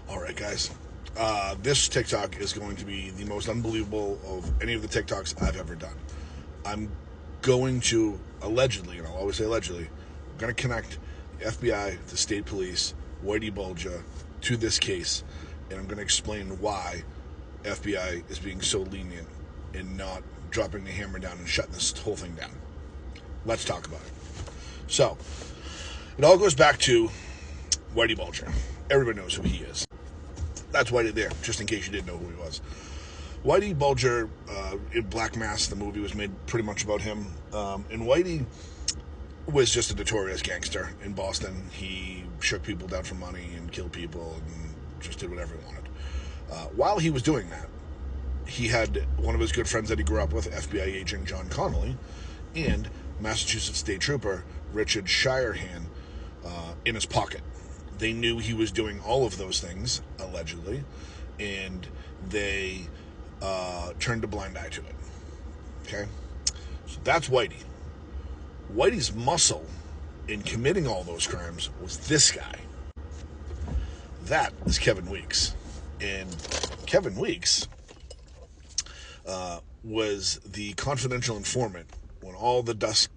All right, guys. This TikTok is going to be the most unbelievable of any of the TikToks I've ever done. I'm going to allegedly, and I'll always say allegedly, I'm going to connect the FBI, the state police, Whitey Bulger to this case, and I'm going to explain why FBI is being so lenient and not dropping the hammer down and shutting this whole thing down. Let's talk about it. So, it all goes back to Whitey Bulger. Everybody knows who he is. That's Whitey there, just in case you didn't know who he was. Whitey Bulger, in Black Mass, the movie was made pretty much about him. And Whitey was just a notorious gangster in Boston. He shook people down for money and killed people and just did whatever he wanted. While he was doing that, he had one of his good friends that he grew up with, FBI agent John Connolly, and Massachusetts State Trooper Richard Shirehan in his pocket. They knew he was doing all of those things, allegedly, and they turned a blind eye to it. Okay? So that's Whitey. Whitey's muscle in committing all those crimes was this guy. That is Kevin Weeks. And Kevin Weeks was the confidential informant when all the dust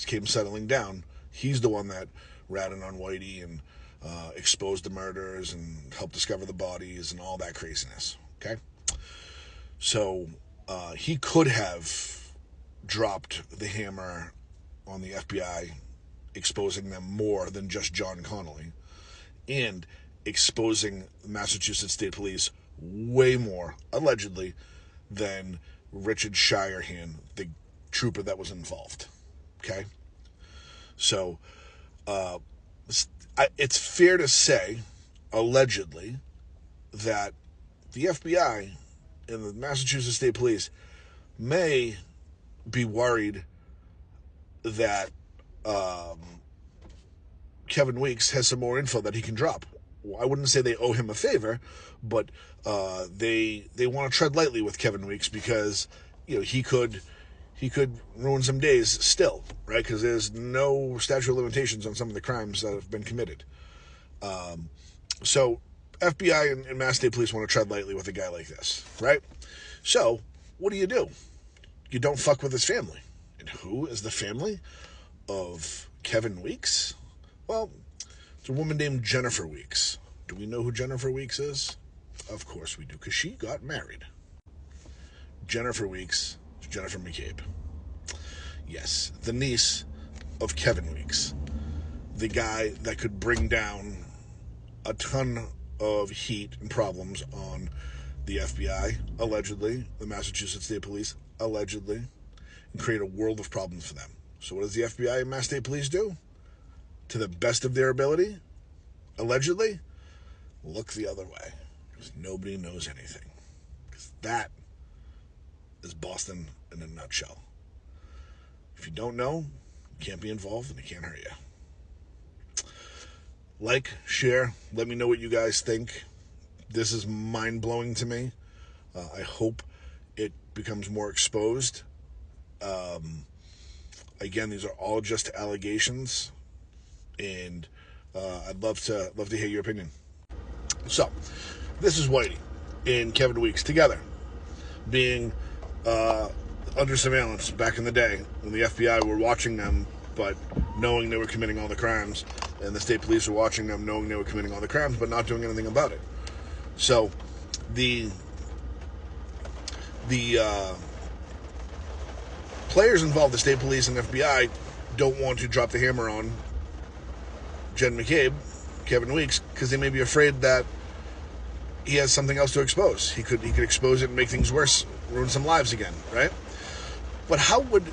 came settling down. He's the one that ratted on Whitey and exposed the murders and helped discover the bodies and all that craziness. Okay? So he could have dropped the hammer on the FBI, exposing them more than just John Connolly, and exposing the Massachusetts State Police way more, allegedly, than Richard Shirehan, the trooper that was involved. Okay? So, it's fair to say, allegedly, that the FBI and the Massachusetts State Police may be worried that Kevin Weeks has some more info that he can drop. I wouldn't say they owe him a favor, but they want to tread lightly with Kevin Weeks because he could ruin some days still, right? Because there's no statute of limitations on some of the crimes that have been committed. So FBI and Mass State Police want to tread lightly with a guy like this, right? So what do? You don't fuck with his family. And who is the family of Kevin Weeks? Well, it's a woman named Jennifer Weeks. Do we know who Jennifer Weeks is? Of course we do, because she got married. Jennifer Weeks is Jenn Mcabe. Yes, the niece of Kevin Weeks. The guy that could bring down a ton of heat and problems on the FBI, allegedly, the Massachusetts State Police, allegedly, and create a world of problems for them. So what does the FBI and Mass State Police do? To the best of their ability, allegedly, look the other way. Because nobody knows anything. Because that is Boston in a nutshell. If you don't know, you can't be involved and it can't hurt you. Like, share, let me know what you guys think. This is mind-blowing to me. I hope it becomes more exposed. Again, these are all just allegations, and I'd love to hear your opinion. So, this is Whitey and Kevin Weeks together, being under surveillance back in the day when the FBI were watching them, but knowing they were committing all the crimes, and the state police were watching them, knowing they were committing all the crimes, but not doing anything about it. So, the players involved, the state police and FBI, don't want to drop the hammer on Jenn Mcabe, Kevin Weeks, because they may be afraid that he has something else to expose. He could expose it and make things worse, ruin some lives again, right? But how would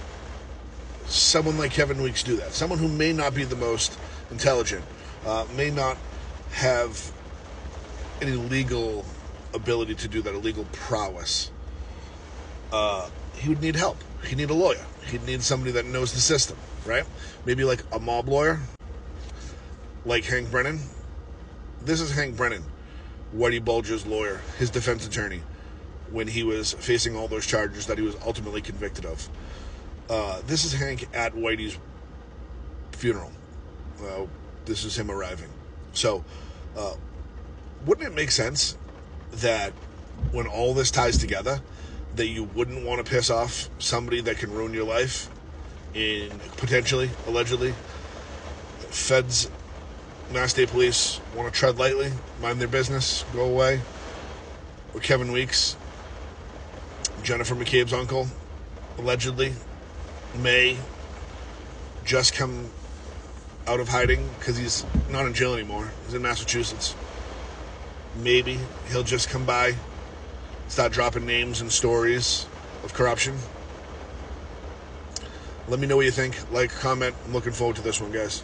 someone like Kevin Weeks do that? Someone who may not be the most intelligent, may not have any legal ability to do that, a legal prowess. He would need help. He'd need a lawyer. He'd need somebody that knows the system, right? Maybe like a mob lawyer, like Hank Brennan. This is Hank Brennan, Whitey Bulger's lawyer, his defense attorney, when he was facing all those charges that he was ultimately convicted of. This is Hank at Whitey's funeral. This is him arriving. So, wouldn't it make sense that when all this ties together, that you wouldn't want to piss off somebody that can ruin your life in potentially, allegedly? Feds, Mass State Police want to tread lightly, mind their business, go away. Or Kevin Weeks, Jennifer McCabe's uncle, allegedly may just come out of hiding because he's not in jail anymore. He's in Massachusetts. Maybe he'll just come by, start dropping names and stories of corruption. Let me know what you think. Like, comment. I'm looking forward to this one, guys.